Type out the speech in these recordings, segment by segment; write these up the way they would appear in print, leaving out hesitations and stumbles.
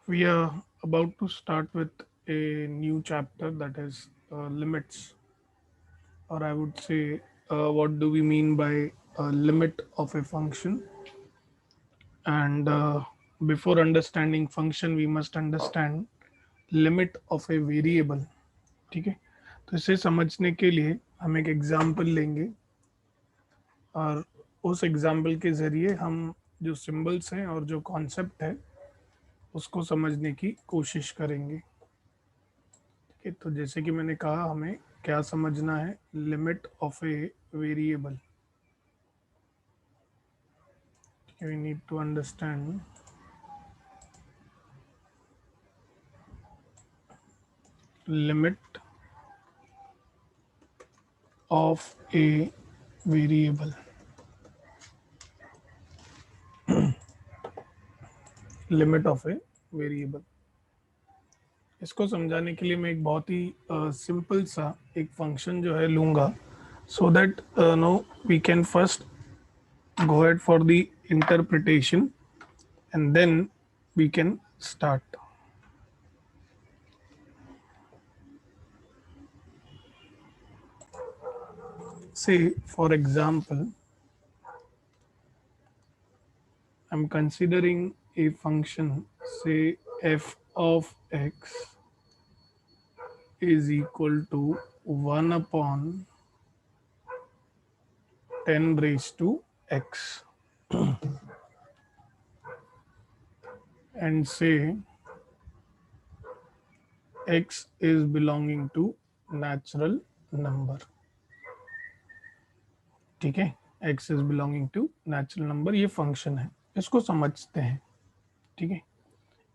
We are about to start with a new chapter that is limits, or I would say, what do we mean by a limit of a function? And before understanding function, we must understand limit of a variable. ठीक है, तो इसे समझने के लिए हम एक example लेंगे और उस एग्जाम्पल के ज़रिए हम जो सिंबल्स हैं और जो कॉन्सेप्ट है उसको समझने की कोशिश करेंगे। ठीक है, तो जैसे कि मैंने कहा हमें क्या समझना है, limit of a variable. We need to understand limit of a variable. Limit of a variable, इसको समझाने के लिए मैं एक बहुत ही सिंपल सा एक फंक्शन जो है लूँगा, so that no we can first go ahead for the interpretation and then we can start. Say for example I am considering a function say f of x is equal to 1 upon 10 raised to x and say x is belonging to natural number। ठीक है, x is belonging to natural number, ये function है, इसको समझते हैं। ठीक है,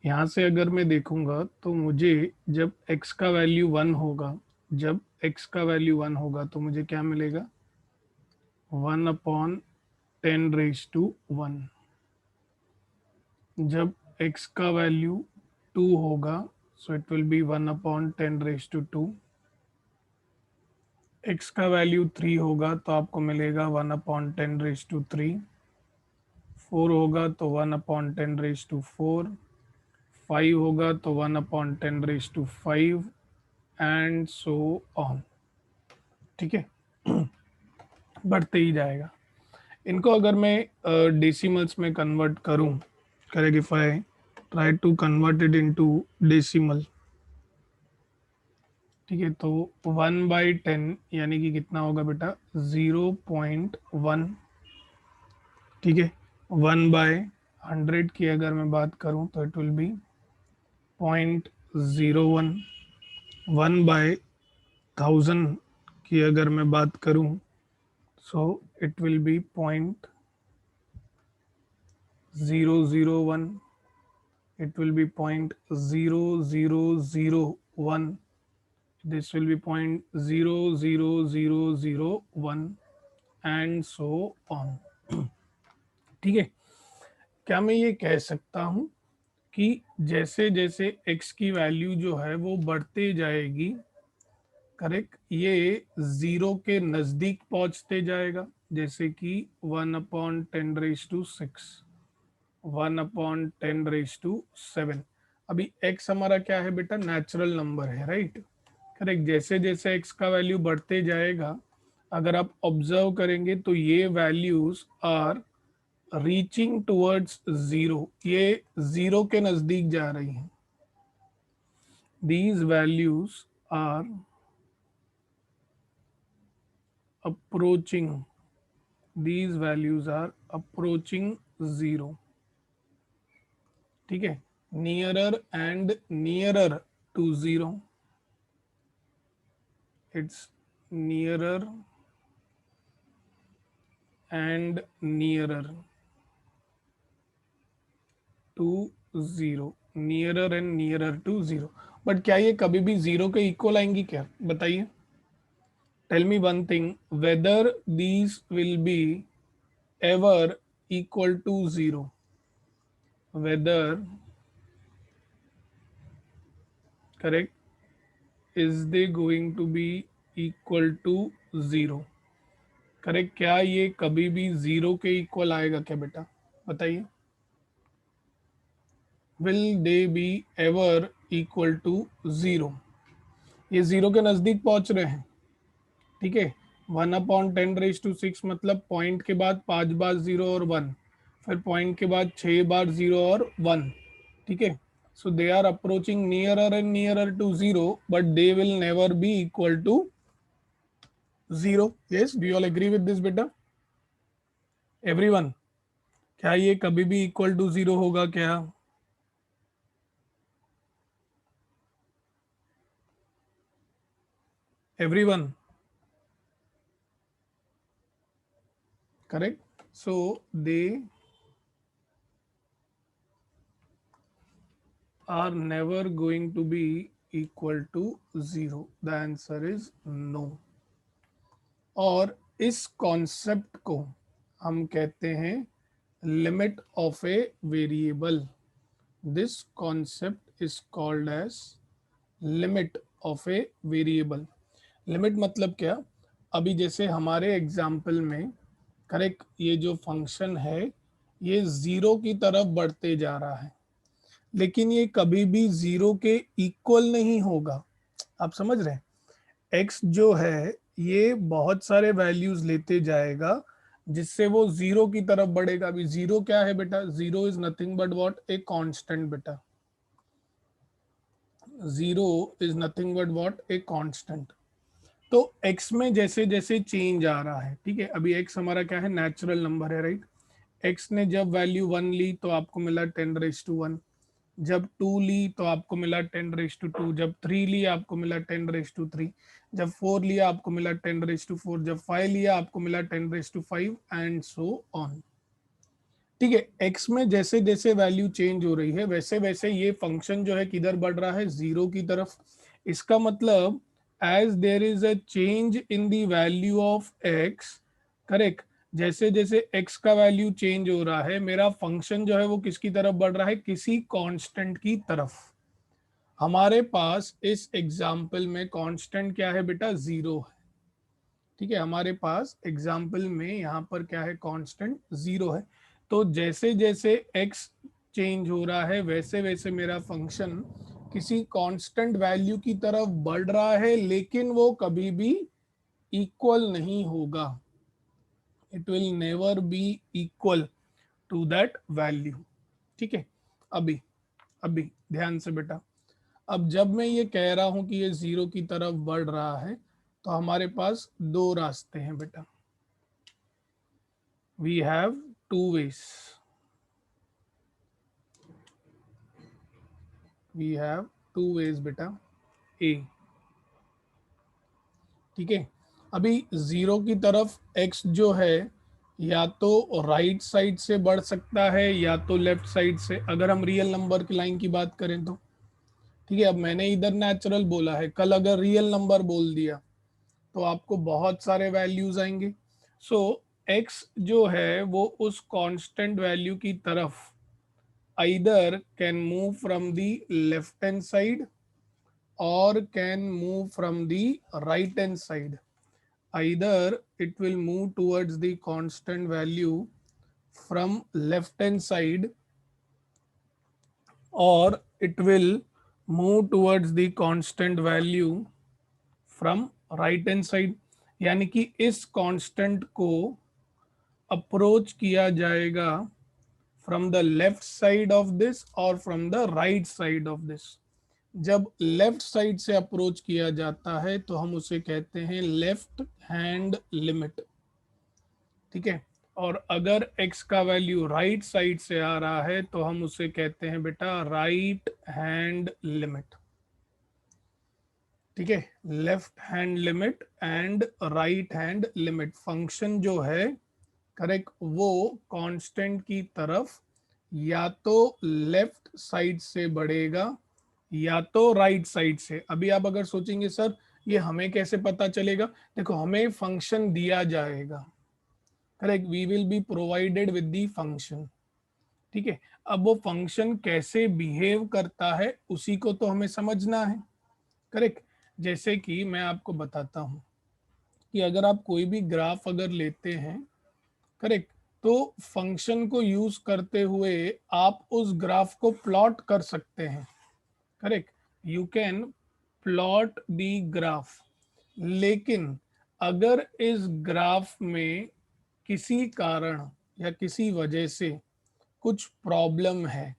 यहाँ से अगर मैं देखूंगा तो मुझे जब x का वैल्यू 1 होगा, जब x का वैल्यू 1 होगा तो मुझे क्या मिलेगा, 1 अपॉन 10 रेज टू 1। जब x का वैल्यू 2 होगा so it will be 1 upon 10 raise to 2। x का वैल्यू 3 होगा तो आपको मिलेगा 1 अपॉन 10 रेज टू 3। 4 होगा तो 1 अपॉन 10 रेज टू 4। 5 होगा तो 1 upon 10 raise to 5 and so on. ठीक है, बढ़ते ही जाएगा। इनको अगर मैं डेसिमल्स में कन्वर्ट करूं, correct, if I try to convert it into decimal, ठीक है, तो 1/10 यानी कि कितना होगा बेटा, 0.1। ठीक है, 1/100 की अगर मैं बात करूं तो इट विल बी 0.01। 1/1000 की अगर मैं बात करूं सो it will B 0.001। it will be 0.0001, this will be 0.00001 and so on। ठीक है, क्या मैं ये कह सकता हूं कि जैसे जैसे x की वैल्यू जो है वो बढ़ते जाएगी, करेक्ट, ये जीरो के नजदीक पहुंचते जाएगा, जैसे कि 1/10⁻⁶, 1/10⁻7। अभी x हमारा क्या है बेटा, नेचुरल नंबर है, राइट, करेक्ट। जैसे जैसे x का वैल्यू बढ़ते जाएगा, अगर आप ऑब्जर्व करेंगे तो ये values are reaching towards zero, ये जीरो के नजदीक जा रही हैं। These values are approaching, these values are approaching zero। ठीक है, nearer and nearer to zero, it's nearer and nearer to zero, nearer and nearer to zero. But क्या ये कभी भी जीरो के इक्वल आएंगी क्या, बताइए, tell me one thing, whether these will be ever equal to zero, whether, correct, is they going to be equal to zero, correct, क्या ये कभी भी जीरो के इक्वल आएगा क्या बेटा, बताइए। Will they be ever equal to zero. ये जीरो के नजदीक पहुंच रहे हैं, ठीक है। 1/10⁻⁶ मतलब पॉइंट के बाद 5 बार जीरो और 1, फिर पॉइंट के बाद 6 बार जीरो और 1, ठीक है। So they are approaching nearer and nearer to zero, but they will never be equal to zero. Yes, do you all agree with this बेटा? एवरीवन, क्या ये कभी भी इक्वल टू जीरो होगा क्या? Everyone, correct. So they are never going to be equal to zero. The answer is no. और इस concept को हम कहते हैं limit of a variable. This concept is called age limit of a variable. Limit मतलब क्या? अभी जैसे हमारे एग्जाम्पल में, करेक्ट, ये जो फंक्शन है ये जीरो की तरफ बढ़ते जा रहा है, लेकिन ये कभी भी जीरो के इक्वल नहीं होगा। आप समझ रहे हैं? एक्स जो है ये बहुत सारे वैल्यूज लेते जाएगा जिससे वो जीरो की तरफ बढ़ेगा। अभी जीरो क्या है बेटा? Zero is nothing but what? A constant बेटा। Zero is nothing but what? A constant. तो एक्स में जैसे जैसे चेंज आ रहा है, ठीक है, अभी एक्स हमारा क्या है? नेचुरल नंबर है, राइट। एक्स ने जब वैल्यू 1 ली तो आपको मिला 10⁻1, जब 2 ली तो आपको मिला 10⁻2, जब 3 लिया आपको मिला 10⁻3, जब 4 लिया आपको मिला 10⁻4, जब 5 लिया आपको मिला 10⁻5 एंड सो ऑन, ठीक है। एक्स में जैसे जैसे वैल्यू चेंज हो रही है वैसे वैसे ये फंक्शन जो है किधर बढ़ रहा है? जीरो की तरफ। इसका मतलब as there is a change in the value of x, correct, जैसे जैसे x का वैल्यू चेंज हो रहा है मेरा फंक्शन जो है वो किसकी तरफ बढ़ रहा है? किसी कांस्टेंट की तरफ। हमारे पास इस एग्जाम्पल में कांस्टेंट क्या है बेटा? जीरो है, ठीक है। हमारे पास एग्जाम्पल में यहाँ पर क्या है? कांस्टेंट जीरो है। तो जैसे जैसे x चेंज हो रहा है वैसे वैसे मेरा फंक्शन किसी कांस्टेंट वैल्यू की तरफ बढ़ रहा है, लेकिन वो कभी भी इक्वल नहीं होगा। It will never be equal to that value, ठीक है। अभी अभी ध्यान से बेटा, अब जब मैं ये कह रहा हूं कि ये जीरो की तरफ बढ़ रहा है तो हमारे पास दो रास्ते हैं बेटा। We have two ways, we have two ways बेटा। ए, ठीक है। अभी जीरो की तरफ एक्स जो है या तो राइट साइड से बढ़ सकता है या तो लेफ्ट साइड से, अगर हम रियल नंबर की लाइन की बात करें तो, ठीक है। अब मैंने इधर नेचुरल बोला है, कल अगर रियल नंबर बोल दिया तो आपको बहुत सारे वैल्यूज आएंगे। सो एक्स जो है वो उस कांस्टेंट वैल्यू की तरफ either can move from the left hand side or can move from the right hand side. Either it will move towards the constant value from left hand side or it will move towards the constant value from right hand side. यानी कि इस constant को approach किया जाएगा from the left side of this और from the right side of this. जब left side से approach किया जाता है तो हम उसे कहते हैं लेफ्ट हैंड लिमिट, ठीक है। और अगर x का वैल्यू राइट साइड से आ रहा है तो हम उसे कहते हैं बेटा राइट हैंड लिमिट, ठीक है। Left hand limit and right hand limit function जो है, करेक्ट, वो कांस्टेंट की तरफ या तो लेफ्ट साइड से बढ़ेगा या तो राइट साइड से। अभी आप अगर सोचेंगे सर ये हमें कैसे पता चलेगा? देखो हमें फंक्शन दिया जाएगा, correct, we will be provided with the function, ठीक है। अब वो फंक्शन कैसे बिहेव करता है उसी को तो हमें समझना है, करेक्ट। जैसे कि मैं आपको बताता हूं कि अगर आप कोई भी ग्राफ अगर लेते हैं, करेक्ट, तो फंक्शन को यूज करते हुए आप उस ग्राफ को प्लॉट कर सकते हैं। Correct, you can plot the graph. लेकिन अगर इस ग्राफ में किसी कारण या किसी वजह से कुछ प्रॉब्लम है,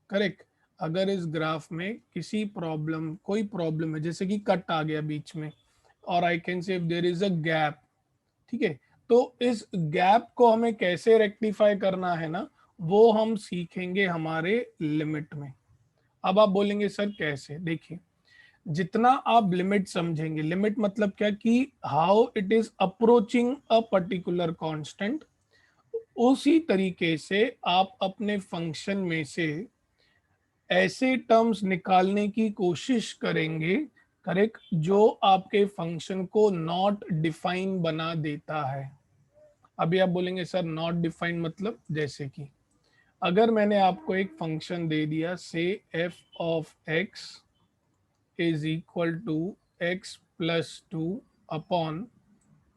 करेक्ट, अगर इस ग्राफ में किसी प्रॉब्लम कोई प्रॉब्लम है, जैसे कि कट आ गया बीच में, और I can say there is a gap, ठीक है, तो इस गैप को हमें कैसे रेक्टिफाई करना है ना, वो हम सीखेंगे हमारे लिमिट में। अब आप बोलेंगे सर कैसे? देखिए, जितना आप लिमिट समझेंगे, लिमिट मतलब क्या कि how it is approaching a particular constant, उसी तरीके से आप अपने फंक्शन में से ऐसे टर्म्स निकालने की कोशिश करेंगे, करेक्ट, जो आपके फंक्शन को नॉट डिफाइन बना देता है। अभी आप बोलेंगे सर नॉट डिफाइन मतलब, जैसे कि अगर मैंने आपको एक फंक्शन दे दिया, say f of x is equal to x plus two upon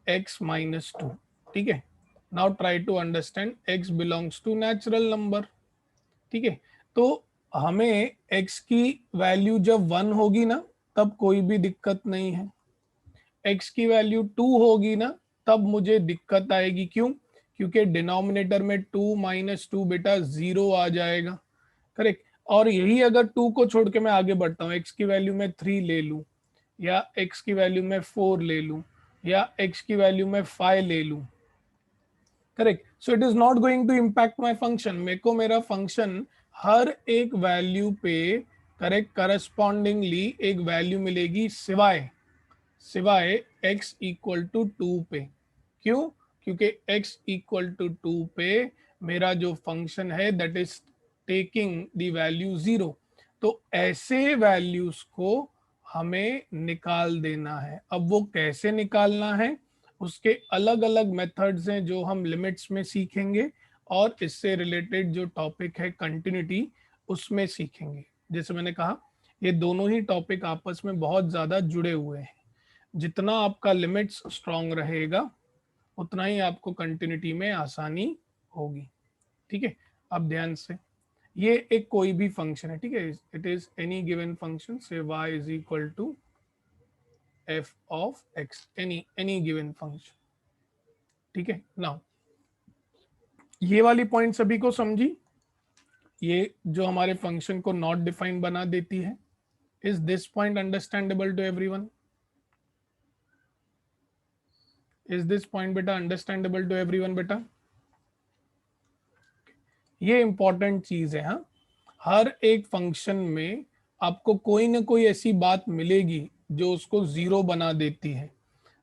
x minus two, ठीक है। Now try to understand, x belongs to natural number, ठीक है। तो हमें x की वैल्यू जब 1 होगी ना, तब कोई भी दिक्कत नहीं है। x की वैल्यू 2 होगी ना, तब मुझे दिक्कत आएगी। क्यों? क्योंकि डिनोमिनेटर में 2 माइनस टू बेटा 0 आ जाएगा। करेक्ट। और यही अगर 2 को छोड़ के मैं आगे बढ़ता हूँ, x की वैल्यू में 3 ले लूँ, या x की वैल्यू में 4 ले लूँ, या x की वैल्यू में 5 ले लूँ, correct, so it is not going to impact my function. मेरे को मेरा फंक्शन हर एक वैल्यू पे, करेक्ट, करस्पॉन्डिंगली एक वैल्यू मिलेगी, सिवाय सिवाय x इक्वल टू 2 पे। क्यों? क्योंकि x इक्वल टू 2 पे मेरा जो फंक्शन है that is taking the value 0। तो ऐसे वैल्यूज को हमें निकाल देना है। अब वो कैसे निकालना है, उसके अलग अलग मेथड्स हैं जो हम लिमिट्स में सीखेंगे, और इससे रिलेटेड जो टॉपिक है कंटिन्यूटी, उसमें सीखेंगे। जैसे मैंने कहा, ये दोनों ही टॉपिक आपस में बहुत ज़्यादा जुड़े हुए हैं। जितना आपका लिमिट्स स्ट्रांग रहेगा, उतना ही आपको कंटिन्यूटी में आसानी होगी, ठीक है। अब ध्यान से, ये एक कोई भी फंक्शन है, ठीक है, it is any given function, say y is equal to f of x, any given function, ठीक है। नाउ ये वाली पॉइंट सभी को समझी? ये जो हमारे फंक्शन को नॉट डिफाइन बना देती है, is this point understandable to everyone? Is this point बेटा अंडरस्टैंडेबल टू एवरीवन बेटा? ये इंपॉर्टेंट चीज है। हाँ, हर एक फंक्शन में आपको कोई ना कोई ऐसी बात मिलेगी जो उसको जीरो बना देती है।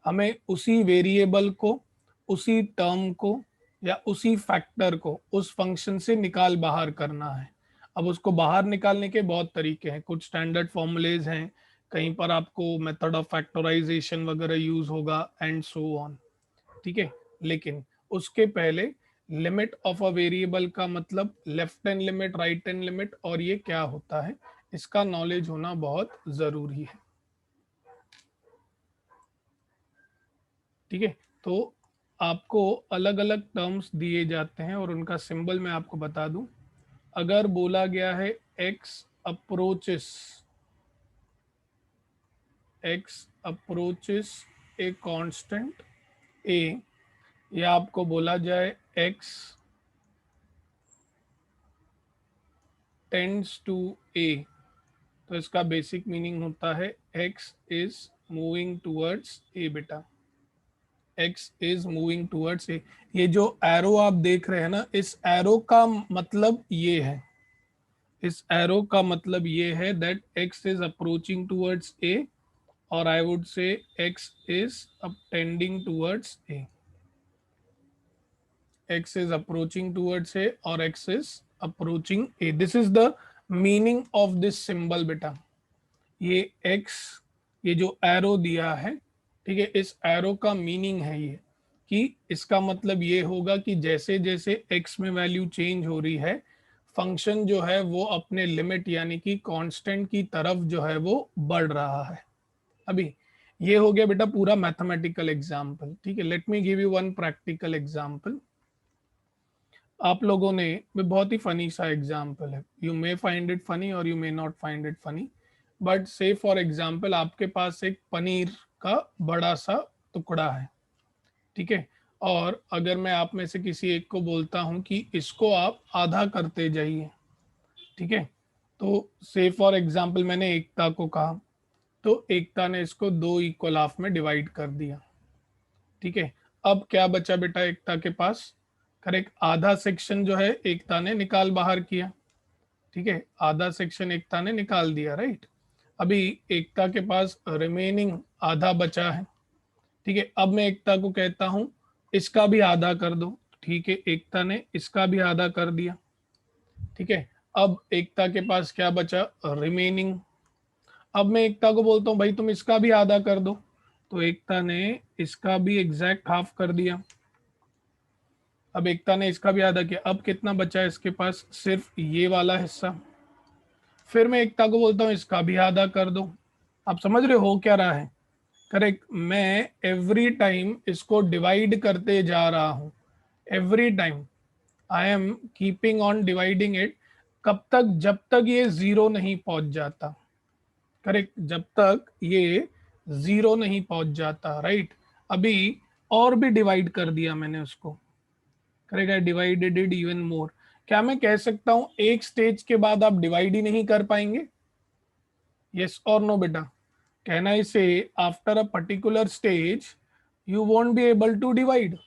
हमें उसी वेरिएबल को, उसी टर्म को, या उसी फैक्टर को उस फंक्शन से निकाल बाहर करना है। अब उसको बाहर निकालने के बहुत तरीके हैं, कुछ स्टैंडर्ड फॉर्मूलेज हैं, कहीं पर आपको मेथड ऑफ फैक्टराइजेशन वगैरह यूज होगा, एंड सो ऑन, ठीक है। लेकिन उसके पहले, लिमिट ऑफ अ वेरिएबल का मतलब left hand limit, right hand limit, और ये क्या होता है, इसका नॉलेज होना बहुत जरूरी है, ठीक है। तो आपको अलग अलग टर्म्स दिए जाते हैं और उनका सिंबल मैं आपको बता दूं। अगर बोला गया है x approaches, x approaches a constant a, या आपको बोला जाए x टेंड्स टू a, तो इसका बेसिक मीनिंग होता है x is moving towards a बेटा, x is moving towards a. ये जो एरो आप देख रहे हैं ना, इस एरो का मतलब ये है, इस एरो का मतलब ये है that x is approaching towards a, और I would say x is up tending towards a, x is approaching towards a और x is approaching a, this is the meaning of this symbol बेटा। ये x, ये जो arrow दिया है, ठीक है, इस एरो का मीनिंग है ये, कि इसका मतलब ये होगा कि जैसे जैसे x में वैल्यू चेंज हो रही है, फंक्शन जो है वो अपने लिमिट यानी कि कांस्टेंट की तरफ जो है वो बढ़ रहा है। अभी ये हो गया बेटा पूरा मैथमेटिकल एग्जाम्पल, ठीक है। Let me give you one practical example. आप लोगों ने बहुत ही फनी सा एग्जाम्पल है, you may find it funny और you may not find it funny, but say for example आपके पास एक पनीर का बड़ा सा टुकड़ा है, ठीक है, और अगर मैं आप में से किसी एक को बोलता हूं कि इसको आप आधा करते जाइए, ठीक है, तो से फॉर एग्जाम्पल मैंने एकता को कहा, तो एकता ने इसको दो इक्वल हाफ में डिवाइड कर दिया, ठीक है। अब क्या बचा बेटा एकता के पास, करेक्ट, आधा सेक्शन जो है एकता ने निकाल बाहर किया, ठीक है, आधा सेक्शन एकता ने निकाल दिया, राइट। अभी एकता के पास रिमेनिंग आधा बचा है, ठीक है। अब मैं एकता को कहता हूं इसका भी आधा कर दो, ठीक है, एकता ने इसका भी आधा कर दिया, ठीक है। अब एकता के पास क्या बचा, रिमेनिंग। अब मैं एकता को बोलता हूँ भाई तुम इसका भी आधा कर दो, तो एकता ने इसका भी एग्जैक्ट हाफ कर दिया। अब एकता ने इसका भी आधा किया, अब कितना बचा है इसके पास, सिर्फ ये वाला हिस्सा। फिर मैं एकता को बोलता हूँ इसका भी आधा कर दो। आप समझ रहे हो क्या रहा है, करेक्ट, मैं एवरी टाइम इसको डिवाइड करते जा रहा हूँ, every time I am keeping on dividing it, कब तक, जब तक ये जीरो नहीं पहुंच जाता, करेक्ट, जब तक ये जीरो नहीं पहुंच जाता, राइट। अभी और भी डिवाइड कर दिया मैंने उसको, correct, I divided it even more. क्या मैं कह सकता हूं एक स्टेज के बाद आप डिवाइड ही नहीं कर पाएंगे, यस और नो बेटा, can I say after a particular stage you won't be able to divide,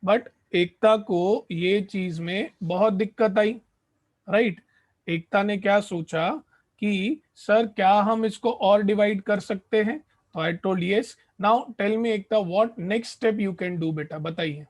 but Ekta को ये चीज में बहुत दिक्कत आई, राइट। एकता ने क्या सोचा कि सर क्या हम इसको और डिवाइड कर सकते हैं, तो I told yes. Now tell me Ekta what next step you can do, बेटा बताइए।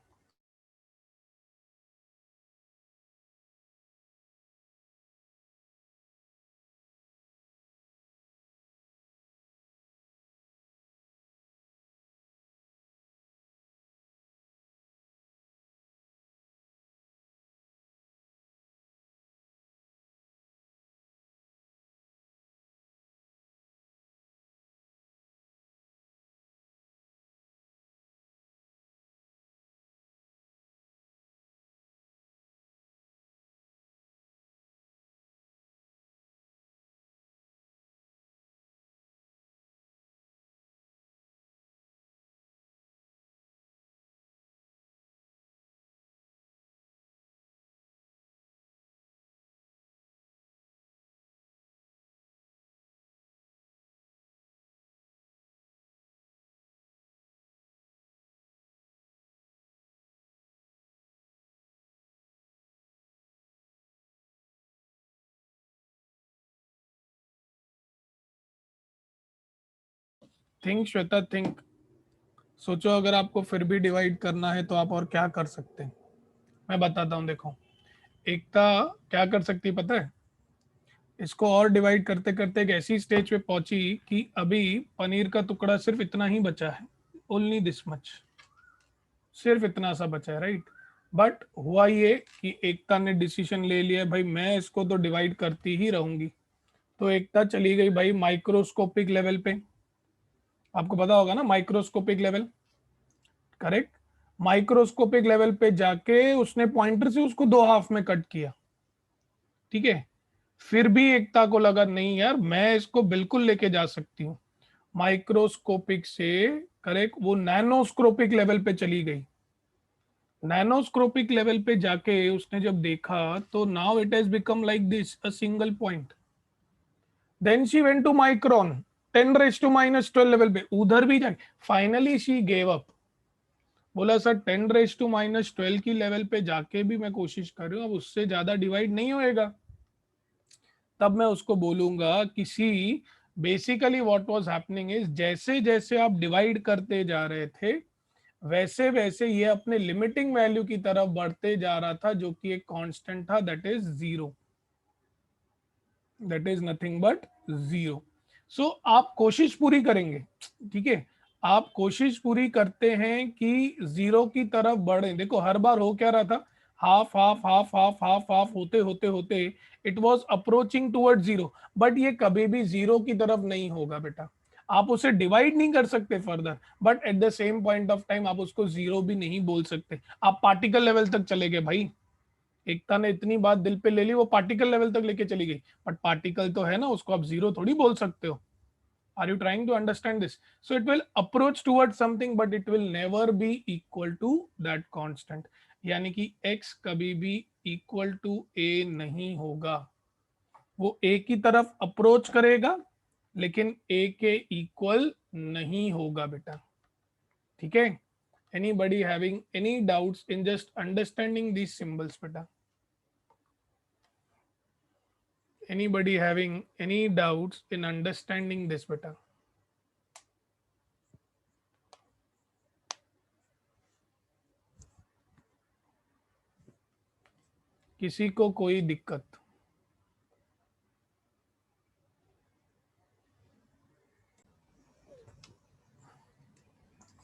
थिंक श्वेता थिंक, सोचो अगर आपको फिर भी डिवाइड करना है तो आप और क्या कर सकते हैं, मैं बताता हूँ, देखो एकता क्या कर सकती है पता है, इसको और डिवाइड करते करते एक ऐसी स्टेज पे पहुंची कि अभी पनीर का टुकड़ा सिर्फ इतना ही बचा है, ओनली दिस मच, सिर्फ इतना सा बचा है, राइट। बट हुआ ये कि एकता ने डिसीजन ले लिया भाई मैं इसको तो डिवाइड करती ही रहूंगी, तो एकता चली गई भाई माइक्रोस्कोपिक लेवल पे, आपको पता होगा ना microscopic level, correct, microscopic level पे जाके उसने पॉइंटर से उसको दो हाफ में कट किया, ठीक है। फिर भी एकता को लगा नहीं यार मैं इसको बिल्कुल लेके जा सकती हूँ, माइक्रोस्कोपिक से, करेक्ट, वो नैनोस्कोपिक लेवल पे चली गई। नैनोस्कोपिक लेवल पे जाके उसने जब देखा तो now it has become like this a single point, then she went to micron, 10⁻⁻12 level पे उधर भी जाके फाइनली शी गेव अप, बोला सर 10⁻⁻12 की लेवल पे जाके भी मैं कोशिश कर रही हूँ, अब उससे ज्यादा डिवाइड नहीं होएगा। तब मैं उसको बोलूंगा किसी, basically what was happening is जैसे जैसे आप डिवाइड करते जा रहे थे वैसे वैसे ये अपने लिमिटिंग वैल्यू की तरफ बढ़ते जा रहा था, जो कि एक कांस्टेंट था, that is zero, that is nothing but zero. So आप कोशिश पूरी करेंगे, ठीक है, आप कोशिश पूरी करते हैं कि जीरो की तरफ बढ़े। देखो हर बार हो क्या रहा था, half half half half half half होते होते होते it was approaching toward zero, but ये कभी भी जीरो की तरफ नहीं होगा बेटा, आप उसे डिवाइड नहीं कर सकते further, but at the same point of time आप उसको जीरो भी नहीं बोल सकते, आप पार्टिकल लेवल तक चले गए भाई, एकता ने इतनी बात दिल पे ले ली, वो पार्टिकल लेवल तक लेके चली गई, बट पार्टिकल तो है ना, उसको आप जीरो थोड़ी बोल सकते हो। Are you trying to understand this? So it will approach toward something but it will never be equal to that constant, यानी कि x कभी भी इक्वल टू a नहीं होगा। वो a की तरफ अप्रोच करेगा लेकिन a के इक्वल नहीं होगा बेटा, ठीक है। Anybody having any doubts in just understanding these symbols बेटा? Anybody having any doubts in understanding this beta? किसी को कोई दिक्कत?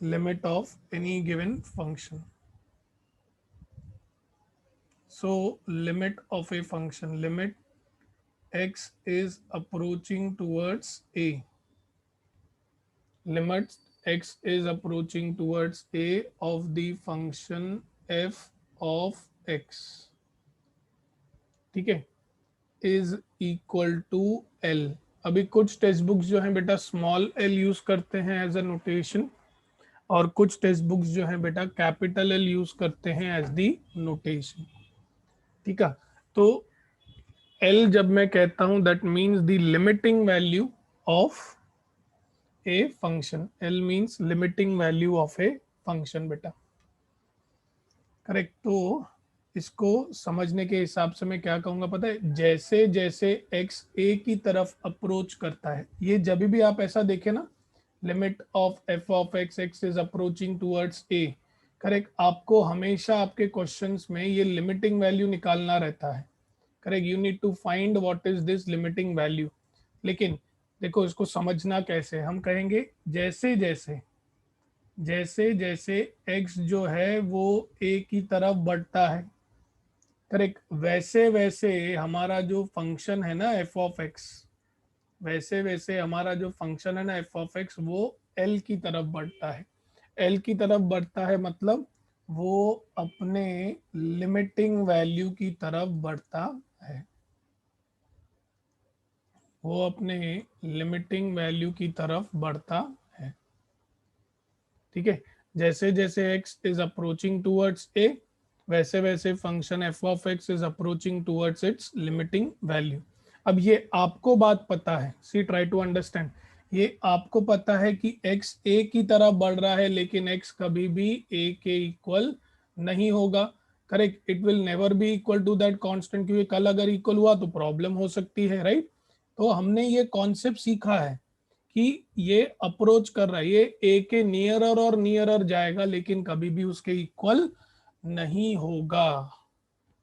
Limit of any given function. So limit of a function, limit x is approaching towards a, limit x is approaching towards a of the function f of x, ठीक है, is equal to L. अभी कुछ text books जो हैं बेटा small L use करते हैं as a notation, और कुछ टेक्स्ट बुक्स जो हैं बेटा कैपिटल एल यूज करते हैं एज दी नोटेशन, ठीक है। तो एल जब मैं कहता हूं that means the limiting value of a function, L means limiting value of a function बेटा, करेक्ट। तो इसको समझने के हिसाब से मैं क्या कहूंगा पता है, जैसे जैसे x a की तरफ अप्रोच करता है, ये जब भी आप ऐसा देखें ना, limit of f of x, x is approaching towards a, correct, आपको हमेशा आपके क्वेश्चंस में ये लिमिटिंग वैल्यू निकालना रहता है, correct. You need to find what is this limiting value. लेकिन देखो इसको समझना कैसे, हम कहेंगे जैसे जैसे जैसे जैसे x जो है वो a की तरफ बढ़ता है, करेक्ट, वैसे वैसे हमारा जो फंक्शन है ना एफ ऑफ एक्स, वैसे वैसे हमारा जो फंक्शन है ना एफ ऑफ एक्स वो एल की तरफ बढ़ता है। एल की तरफ बढ़ता है मतलब वो अपने लिमिटिंग वैल्यू की तरफ बढ़ता है, वो अपने लिमिटिंग वैल्यू की तरफ बढ़ता है, ठीक है। जैसे जैसे x is approaching towards a, वैसे वैसे function f of x is approaching towards its limiting value. अब ये आपको बात पता है, सी ट्राई टू अंडरस्टैंड, ये आपको पता है कि x a की तरफ बढ़ रहा है लेकिन x कभी भी a के इक्वल नहीं होगा, correct, it will never be equal to that constant, क्योंकि कल अगर इक्वल हुआ तो प्रॉब्लम हो सकती है, राइट। तो हमने ये कॉन्सेप्ट सीखा है कि ये अप्रोच कर रहा है, ये ए के नियरर और नियरर जाएगा लेकिन कभी भी उसके इक्वल नहीं होगा,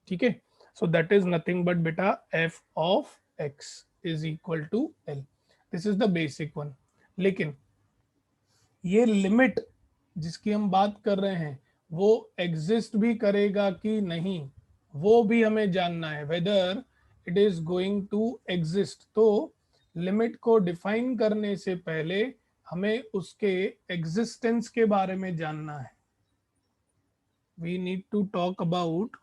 ठीक है। So that is nothing but बेटा f of x is equal to l, this is the basic one. लेकिन ये लिमिट जिसकी हम बात कर रहे हैं वो एग्जिस्ट भी करेगा कि नहीं, वो भी हमें जानना है, whether it is going to exist. तो लिमिट को डिफाइन करने से पहले हमें उसके एग्जिस्टेंस के बारे में जानना है। We need to talk about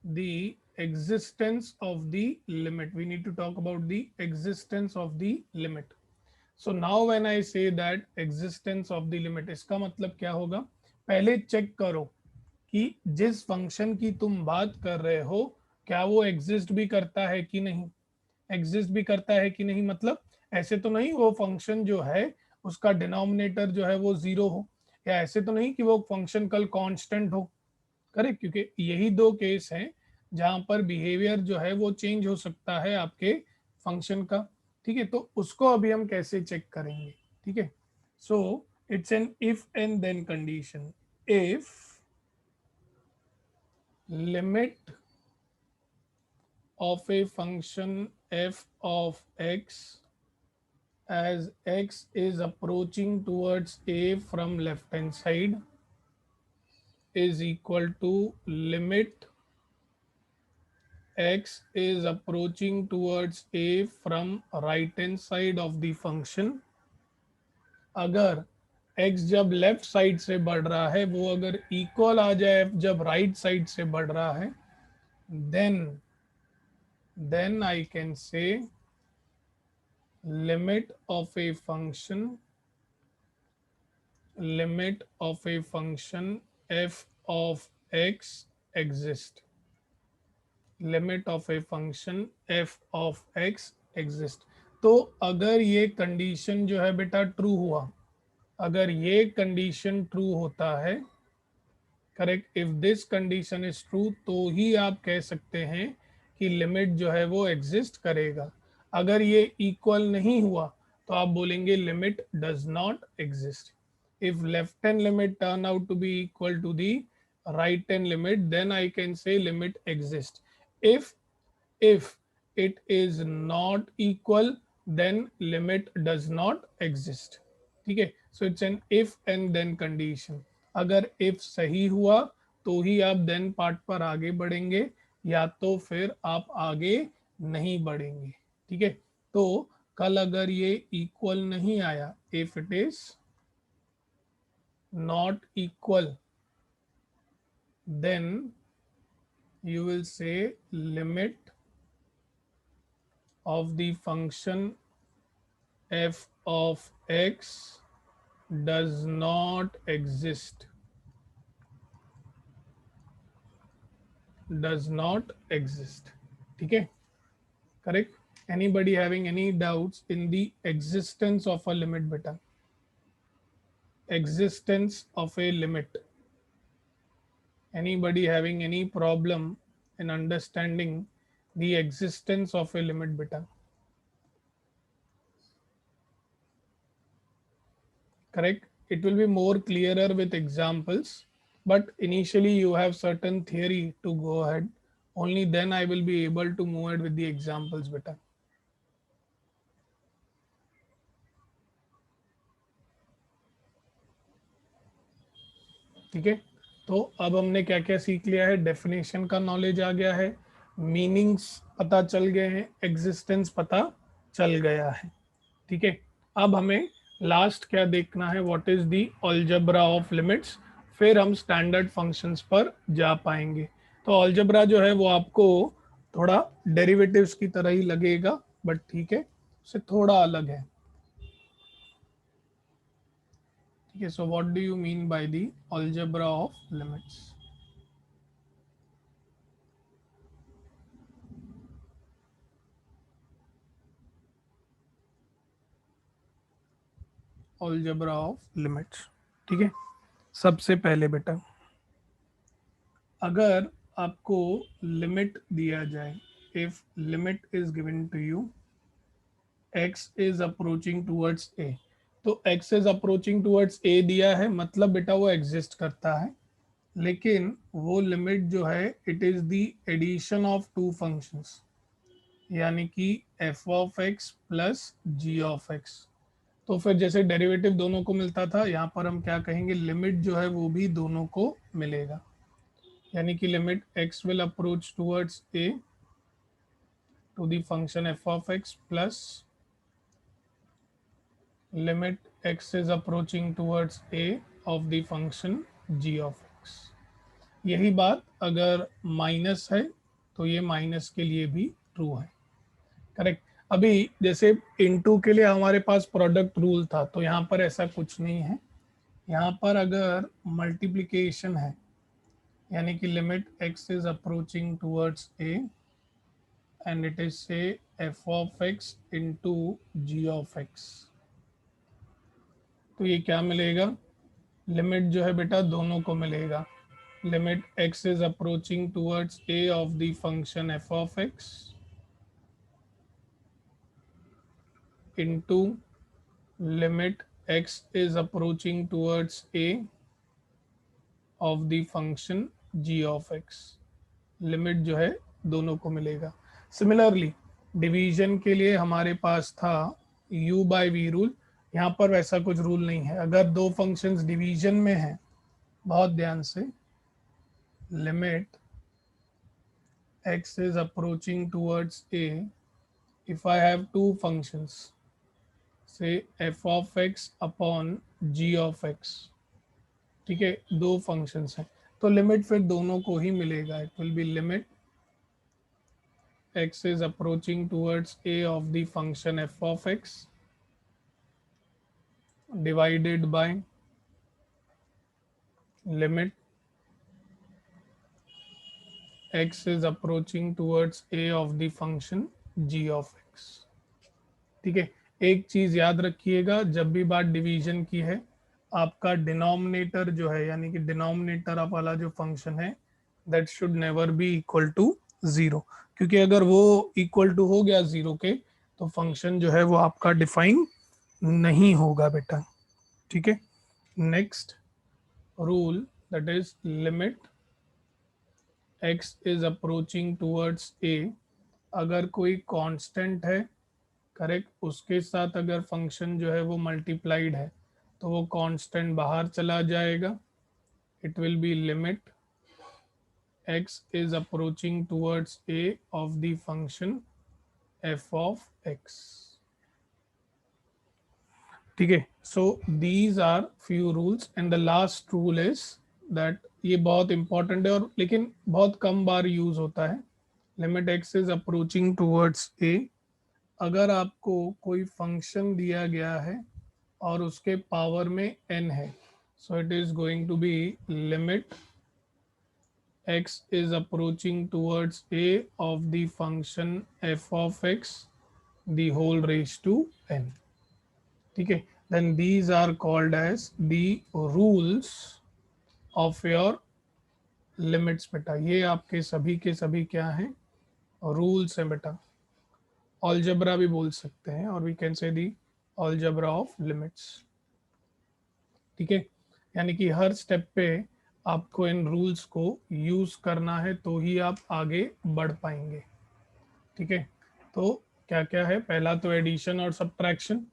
the existence of the limit, we need to talk about the existence of the limit. So now when I say that existence of the limit, इसका मतलब क्या होगा, पहले चेक करो कि जिस function की तुम बात कर रहे हो क्या वो एग्जिस्ट भी करता है कि नहीं, एग्जिस्ट भी करता है कि नहीं, मतलब ऐसे तो नहीं वो फंक्शन जो है उसका डिनोमिनेटर जो है वो जीरो हो, या ऐसे तो नहीं कि वो फंक्शन कल कांस्टेंट हो, करेक्ट, क्योंकि यही दो केस हैं जहां पर बिहेवियर जो है वो चेंज हो सकता है आपके फंक्शन का, ठीक है। तो उसको अभी हम कैसे चेक करेंगे, ठीक है। So it's an if and then condition, if limit of a function f of x as x is approaching towards a from left hand side is equal to limit x is approaching towards a from right hand side of the function, अगर x जब left side से बढ़ रहा है वो अगर equal आ जाए जब राइट साइड से बढ़ रहा है, then I can say limit of a function f of x exist, limit of a function f of x exist। तो अगर ये कंडीशन जो है बेटा ट्रू हुआ, अगर ये कंडीशन ट्रू होता है, correct, if this condition is true, तो ही आप कह सकते हैं कि लिमिट जो है वो एग्जिस्ट करेगा। अगर ये इक्वल नहीं हुआ तो आप बोलेंगे limit does not exist. If left hand limit turn out to be equal to the right hand limit, then I can say limit exist. If if it is not equal, then limit does not exist। ठीक है, so it's N if and then condition। अगर if सही हुआ तो ही आप then part पर आगे बढ़ेंगे, या तो फिर आप आगे नहीं बढ़ेंगे। ठीक है, तो कल अगर ये इक्वल नहीं आया, if it is not equal, then you will say limit of the function f of x does not exist, does not exist। ठीक है, correct। Anybody having any doubts in the existence of a limit beta? Existence of a limit, anybody having any problem in understanding the existence of a limit beta? Correct, it will be more clearer with examples, but initially you have certain theory to go ahead, only then I will be able to move ahead with the examples beta। ठीक है, तो अब हमने क्या क्या सीख लिया है, डेफिनेशन का नॉलेज आ गया है, मीनिंग्स पता चल गए हैं, एग्जिस्टेंस पता चल गया है। ठीक है, अब हमें लास्ट क्या देखना है, what is the algebra of limits, फिर हम स्टैंडर्ड फंक्शंस पर जा पाएंगे। तो अलजेब्रा जो है वो आपको थोड़ा डेरिवेटिव्स की तरह ही लगेगा, बट ठीक है, उससे थोड़ा अलग है। ठीक है, so what do you mean by the algebra of limits? Algebra of limits. ठीक है, सबसे पहले बेटा अगर आपको लिमिट दिया जाए, if limit is given to you x is approaching towards a, तो x is approaching towards a दिया है, मतलब बेटा वो एग्जिस्ट करता है। लेकिन वो लिमिट जो है it is the addition of two functions, यानी कि f of x plus g of x। तो फिर जैसे डेरिवेटिव दोनों को मिलता था, यहाँ पर हम क्या कहेंगे, लिमिट जो है वो भी दोनों को मिलेगा, यानी कि limit x will approach towards a to the function f of x plus limit x is approaching towards a of the function g of x। यही बात अगर माइनस है तो ये माइनस के लिए भी ट्रू है। करेक्ट, अभी जैसे इनटू के लिए हमारे पास प्रोडक्ट रूल था, तो यहाँ पर ऐसा कुछ नहीं है। यहाँ पर अगर मल्टीप्लिकेशन है, यानी कि limit x is approaching towards a and it is से f of x into g of x, तो ये क्या मिलेगा, लिमिट जो है बेटा दोनों को मिलेगा। Limit x is approaching towards a of the function f of x into limit x is approaching towards a of the function g of x, limit जो है दोनों को मिलेगा। सिमिलरली डिवीजन के लिए हमारे पास था u बाय v रूल, यहाँ पर वैसा कुछ रूल नहीं है। अगर दो फंक्शंस डिवीजन में हैं, बहुत ध्यान से, limit x is approaching towards a, if I have two functions, से f of x upon g of x. ठीक है, दो फंक्शंस हैं तो लिमिट फिर दोनों को ही मिलेगा। It will be limit x is approaching towards a of the function f of x divided by limit x is approaching towards a of the function g of x। ठीक है, एक चीज याद रखिएगा, जब भी बात डिवीजन की है, आपका डिनोमिनेटर जो है यानी कि डिनोमिनेटर वाला जो फंक्शन है that should never be equal to zero, क्योंकि अगर वो इक्वल टू हो गया जीरो के तो फंक्शन जो है वो आपका डिफाइन नहीं होगा बेटा। ठीक है, next rule that is limit x is approaching towards a, अगर कोई कांस्टेंट है करेक्ट, उसके साथ अगर फंक्शन जो है वो मल्टीप्लाइड है तो वो कांस्टेंट बाहर चला जाएगा। It will be limit x is approaching towards a of the function f of x। ठीक है, so these are few rules and the last rule is that, ये बहुत इंपॉर्टेंट है और लेकिन बहुत कम बार यूज होता है। Limit x is approaching towards a, अगर आपको कोई फंक्शन दिया गया है और उसके पावर में n है, so it is going to be limit x is approaching towards a of the function f of x the whole raise to n। ठीक है, then these are called as the rules of your limits बेटा। ये आपके सभी के सभी क्या हैं, रूल्स हैं बेटा। अलजेब्रा भी बोल सकते हैं और we can say the algebra of limits. ठीक है, यानी कि हर स्टेप पे आपको इन रूल्स को यूज करना है तो ही आप आगे बढ़ पाएंगे। ठीक है, तो क्या क्या है, पहला तो एडिशन और सब्ट्रैक्शन।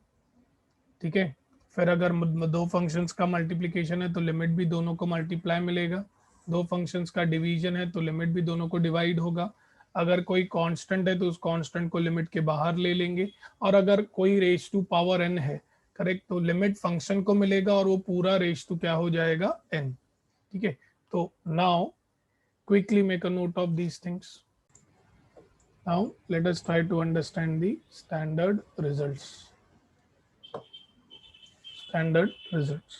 ठीक है, फिर अगर दो फंक्शंस का मल्टीप्लिकेशन है तो लिमिट भी दोनों को मल्टीप्लाई मिलेगा, दो फंक्शंस का डिवीजन है तो लिमिट भी दोनों को डिवाइड होगा, अगर कोई कांस्टेंट है तो उस कांस्टेंट को लिमिट के बाहर ले लेंगे, और अगर कोई रेज टू पावर n है करेक्ट तो लिमिट फंक्शन को मिलेगा और वो पूरा रेज टू क्या हो जाएगा, n। ठीक है, तो now quickly make a note of these things. Now let us try to understand the standard results. Standard results.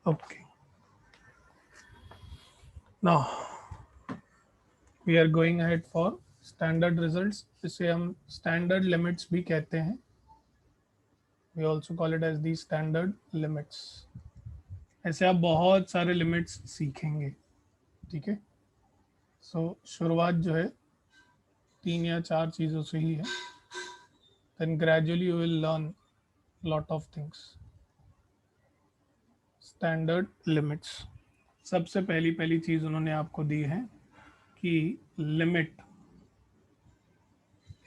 Okay. Now we are going ahead for standard results. इसे हम standard limits भी कहते हैं. We also call it as the standard limits. ऐसे आप बहुत सारे limits सीखेंगे। ठीक है, सो शुरुआत जो है 3 या 4 चीज़ों से ही है, then gradually you will learn lot of things. Standard limits, सबसे पहली चीज उन्होंने आपको दी है कि limit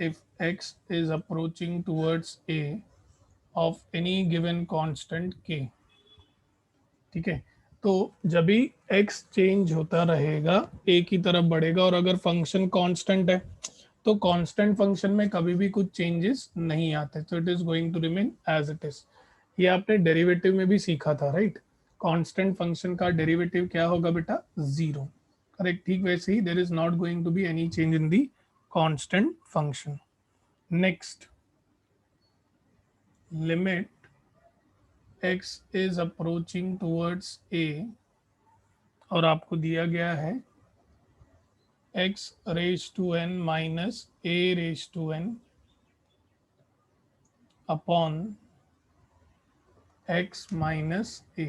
if x is approaching towards a of any given constant k। ठीक है, तो जब भी x चेंज होता रहेगा a की तरफ बढ़ेगा, और अगर फंक्शन कांस्टेंट है तो कांस्टेंट फंक्शन में कभी भी कुछ चेंजेस नहीं आते, तो it is going to remain as it is. ये आपने डेरिवेटिव में भी सीखा था राइट, कांस्टेंट फंक्शन का डेरिवेटिव क्या होगा बेटा, जीरो। करेक्ट, ठीक वैसे ही there is not going to be any change in the constant function. Next, limit x is approaching towards a और आपको दिया गया है x raise to n minus a raise to n upon x minus a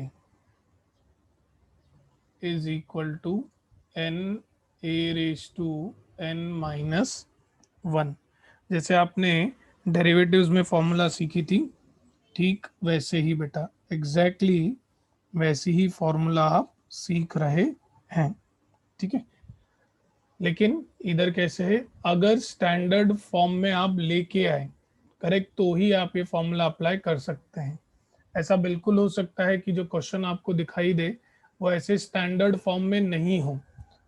is equal to n a raise to n minus 1। जैसे आपने derivatives में formula सीखी थी, ठीक वैसे ही बेटा, एग्जैक्टली वैसे ही फॉर्मूला आप सीख रहे हैं। ठीक है, लेकिन इधर कैसे है, अगर स्टैंडर्ड फॉर्म में आप लेके आए करेक्ट तो ही आप ये फॉर्मूला अप्लाई कर सकते हैं। ऐसा बिल्कुल हो सकता है कि जो क्वेश्चन आपको दिखाई दे वो ऐसे स्टैंडर्ड फॉर्म में नहीं हो,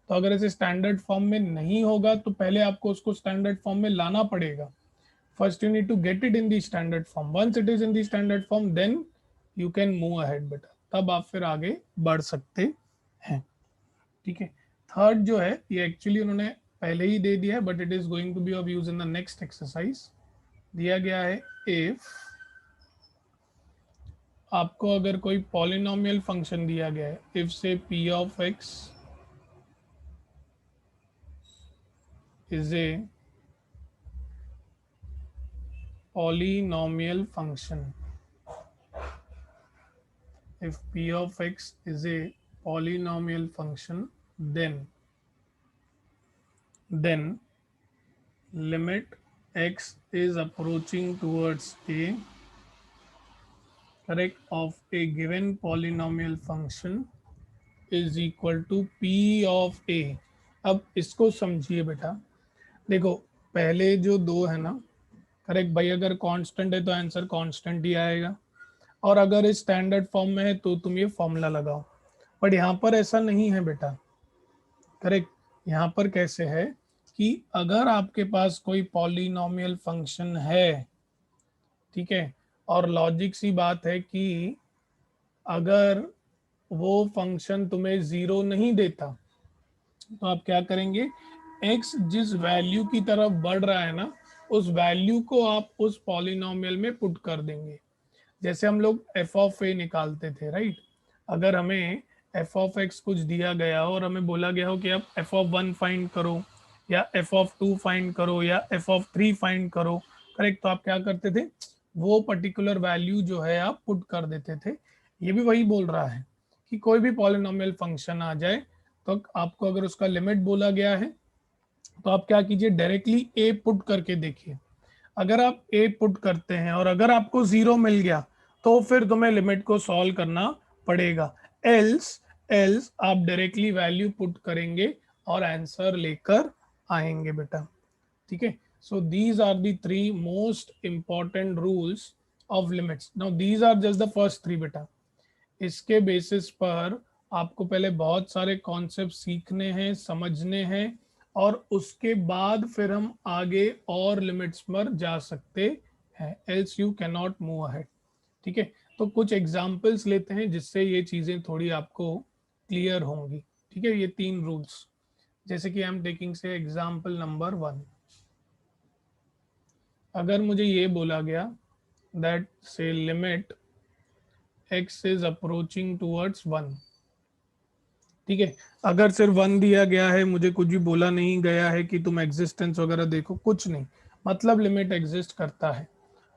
तो अगर ऐसे स्टैंडर्ड फॉर्म में नहीं होगा तो पहले आपको उसको स्टैंडर्ड फॉर्म में लाना पड़ेगा, First you need to get it in the standard form. Once it is in the standard form, then you can move ahead बेटा, तब आप फिर आगे बढ़ सकते हैं. ठीक है. थर्ड जो है ये एक्चुअली उन्होंने पहले ही दे दिया है, but it is going to be of use in the next exercise. दिया गया है इफ आपको अगर कोई पॉलिनोमियल फंक्शन दिया गया है, इफ से p of x is a polynomial function, if p of x is a polynomial function, then limit x is approaching towards a, correct, of a given polynomial function is equal to p of a. अब इसको समझिए बेटा. देखो पहले जो दो है ना, करेक्ट भाई, अगर कांस्टेंट है तो आंसर कांस्टेंट ही आएगा, और अगर इस स्टैंडर्ड फॉर्म में है तो तुम ये फॉर्मूला लगाओ. बट यहाँ पर ऐसा नहीं है बेटा. करेक्ट. यहाँ पर कैसे है कि अगर आपके पास कोई पॉलिनोमियल फंक्शन है, ठीक है, और लॉजिक सी बात है कि अगर वो फंक्शन तुम्हें जीरो नहीं देता तो आप क्या करेंगे, x जिस वैल्यू की तरफ बढ़ रहा है ना, उस वैल्यू को आप उस पॉलिनोमियल में पुट कर देंगे. जैसे हम लोग एफ ऑफ ए निकालते थे, राइट. अगर हमें एफ ऑफ एक्स कुछ दिया गया हो और हमें बोला गया हो कि आप एफ ऑफ वन फाइंड करो, या एफ ऑफ टू फाइंड करो, या एफ ऑफ थ्री फाइंड करो, करेक्ट, तो आप क्या करते थे, वो पर्टिकुलर वैल्यू जो है आप पुट कर देते थे. ये भी वही बोल रहा है कि कोई भी पॉलिनोमियल फंक्शन आ जाए तो आपको अगर उसका लिमिट बोला गया है तो आप क्या कीजिए, डायरेक्टली ए पुट करके देखिए. अगर आप ए पुट करते हैं और अगर आपको जीरो मिल गया तो फिर तुम्हें लिमिट को सॉल्व करना पड़ेगा. एल्स एल्स आप डायरेक्टली वैल्यू पुट करेंगे और आंसर लेकर आएंगे बेटा. ठीक है. So these are the three most important rules of limits. Now these are just the first three बेटा. इसके बेसिस पर आपको पहले बहुत सारे कॉन्सेप्ट सीखने हैं, समझने हैं, और उसके बाद फिर हम आगे और लिमिट्स पर जा सकते हैं. Else you can not move ahead. ठीक है. तो कुछ एग्जांपल्स लेते हैं जिससे ये चीजें थोड़ी आपको क्लियर होंगी. ठीक है. ये तीन रूल्स, जैसे कि आई एम टेकिंग से एग्जांपल नंबर 1. अगर मुझे ये बोला गया दैट से limit x is approaching towards 1. ठीक है. अगर सिर्फ 1 दिया गया है, मुझे कुछ भी बोला नहीं गया है कि तुम एग्जिस्टेंस वगैरह देखो, कुछ नहीं, मतलब लिमिट एग्जिस्ट करता है,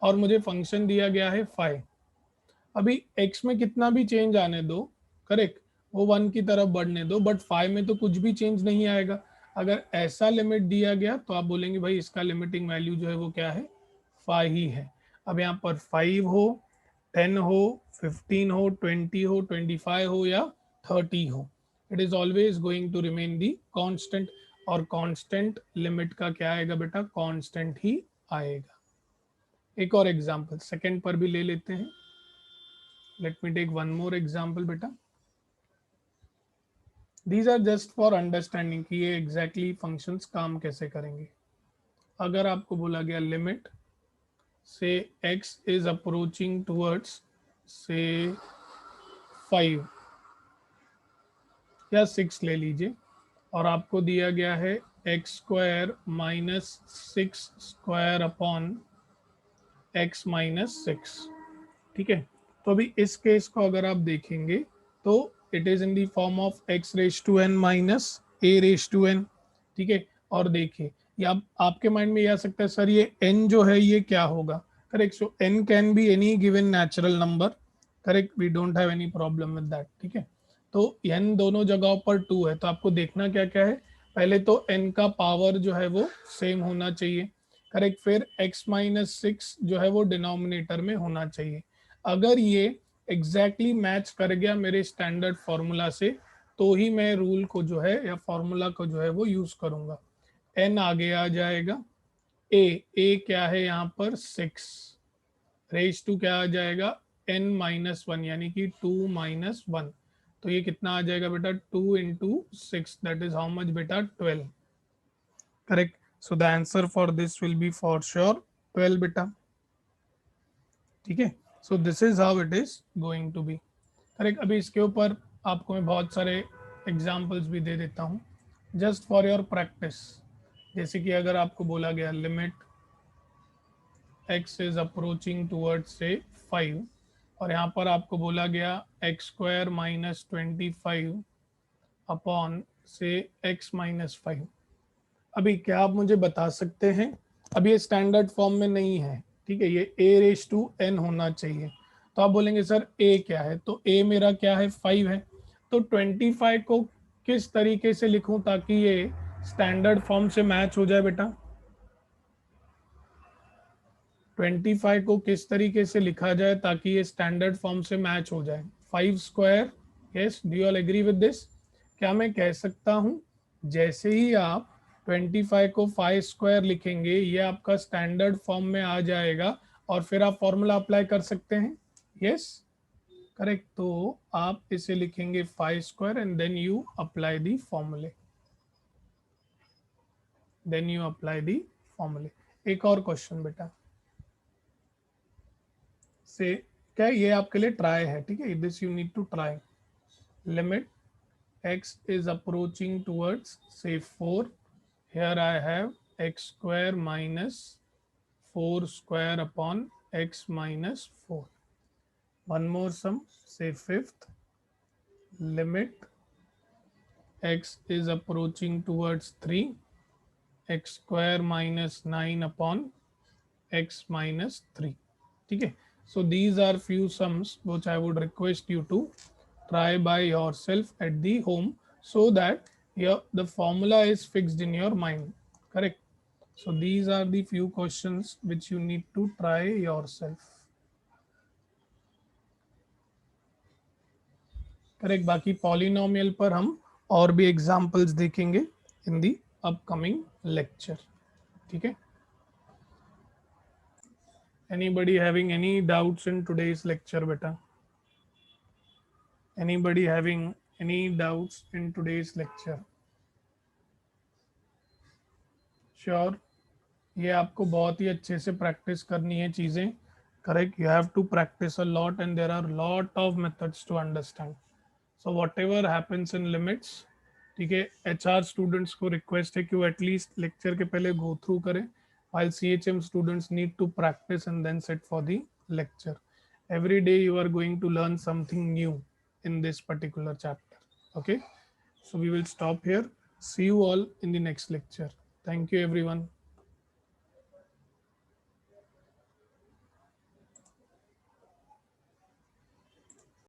और मुझे फंक्शन दिया गया है 5. अभी x में कितना भी चेंज आने दो, करेक्ट, वो 1 की तरफ बढ़ने दो, बट 5 में तो कुछ भी चेंज नहीं आएगा. अगर ऐसा लिमिट दिया गया तो आप बोलेंगे भाई इसका लिमिटिंग वैल्यू जो है वो क्या है, 5 ही है. अब यहाँ पर 5 हो, 10 हो, 15 हो, 20 हो, 25 हो, या 30 हो, it is always going to remain the constant. और कांस्टेंट लिमिट का क्या आएगा बेटा, कांस्टेंट ही आएगा. एक और एग्जांपल सेकंड पर भी ले लेते हैं. Let me take one more example बेटा. These are just for understanding कि ये एग्जैक्टली फंक्शंस काम कैसे करेंगे. अगर आपको बोला गया लिमिट से x इज अप्रोचिंग टूवर्ड्स से 5 या 6 ले लीजिए, और आपको दिया गया है x square minus 6 square upon x minus 6. ठीक है. तो अभी इस केस को अगर आप देखेंगे तो it is in the form of x raise to n minus a raise to n. ठीक है. और देखिए ये आपके माइंड में ये आ सकता है, सर ये n जो है ये क्या होगा, correct. So n can be any given natural number, correct, we don't have any problem with that. ठीक है. तो n दोनों जगहों पर 2 है, तो आपको देखना क्या क्या है, पहले तो n का पावर जो है वो सेम होना चाहिए, करेक्ट. फिर x माइनस 6 जो है वो डिनोमिनेटर में होना चाहिए. अगर ये एग्जैक्टली मैच कर गया मेरे स्टैंडर्ड फॉर्मूला से, तो ही मैं रूल को जो है या फॉर्मूला को जो है वो यूज करूंगा. n आगे आ जाएगा, a क्या है यहाँ पर 6, रेज टू क्या आ जाएगा n माइनस 1, यानी कि 2 माइनस 1. तो ये कितना आ जाएगा बेटा, 2 into 6, that is how much बेटा, 12. Correct. So the answer for this will be for sure 12 बेटा, ठीक है। So this is how it is going to be correct. अभी इसके ऊपर आपको मैं बहुत सारे एग्जाम्पल्स भी दे देता हूँ जस्ट फॉर योर प्रैक्टिस। जैसे कि अगर आपको बोला गया limit x is approaching towards से 5 और यहाँ पर आपको बोला गया एक्स स्क्वायर माइनस 25 अपॉन से x माइनस 5। अभी क्या आप मुझे बता सकते हैं, अब ये स्टैंडर्ड फॉर्म में नहीं है, ठीक है, ये a रेज टू n होना चाहिए। तो आप बोलेंगे सर a क्या है, तो a मेरा क्या है 5 है। तो 25 को किस तरीके से लिखूं ताकि ये स्टैंडर्ड फॉर्म से मैच हो जाए बेटा? 25 को किस तरीके से लिखा जाए ताकि ये स्टैंडर्ड फॉर्म से मैच हो जाए? 5 square, yes, do you all agree with this? क्या मैं कह सकता हूं जैसे ही आप 25 को 5 स्क्वायर लिखेंगे ये आपका स्टैंडर्ड फॉर्म में आ जाएगा और फिर आप फॉर्मूला अप्लाई कर सकते हैं? Yes, correct. तो आप इसे लिखेंगे 5 square and then you apply the formula, then you apply the फॉर्मूले। एक और क्वेश्चन बेटा से, क्या ये आपके लिए ट्राई है, ठीक है, this you need to try. Limit x is approaching towards say 4, here I have x square minus 4 square upon x minus 4. One more sum, say fifth, limit x is approaching towards 3, x square minus 9 upon x minus 3, ठीक है। So these are few sums which I would request you to try by yourself at the home so that the formula is fixed in your mind, correct? So these are the few questions which you need to try yourself, correct? बाकी polynomial पर हम और भी examples देखेंगे इन the upcoming lecture, ठीक है। Anybody having any doubts in today's lecture beta? Anybody having any doubts in today's lecture? Sure, ये आपको बहुत ही अच्छे से प्रैक्टिस करनी है चीज़ें, correct. You have to practice a lot and there are lot of methods to understand. So what happens in limits, ठीक है, HR स्टूडेंट्स को रिक्वेस्ट है कि वो एटलीस्ट लेक्चर के पहले गो थ्रू करें, while CHM students need to practice and then sit for the lecture. Every day you are going to learn something new in this particular chapter, okay? So we will stop here. See you all in the next lecture. Thank you everyone.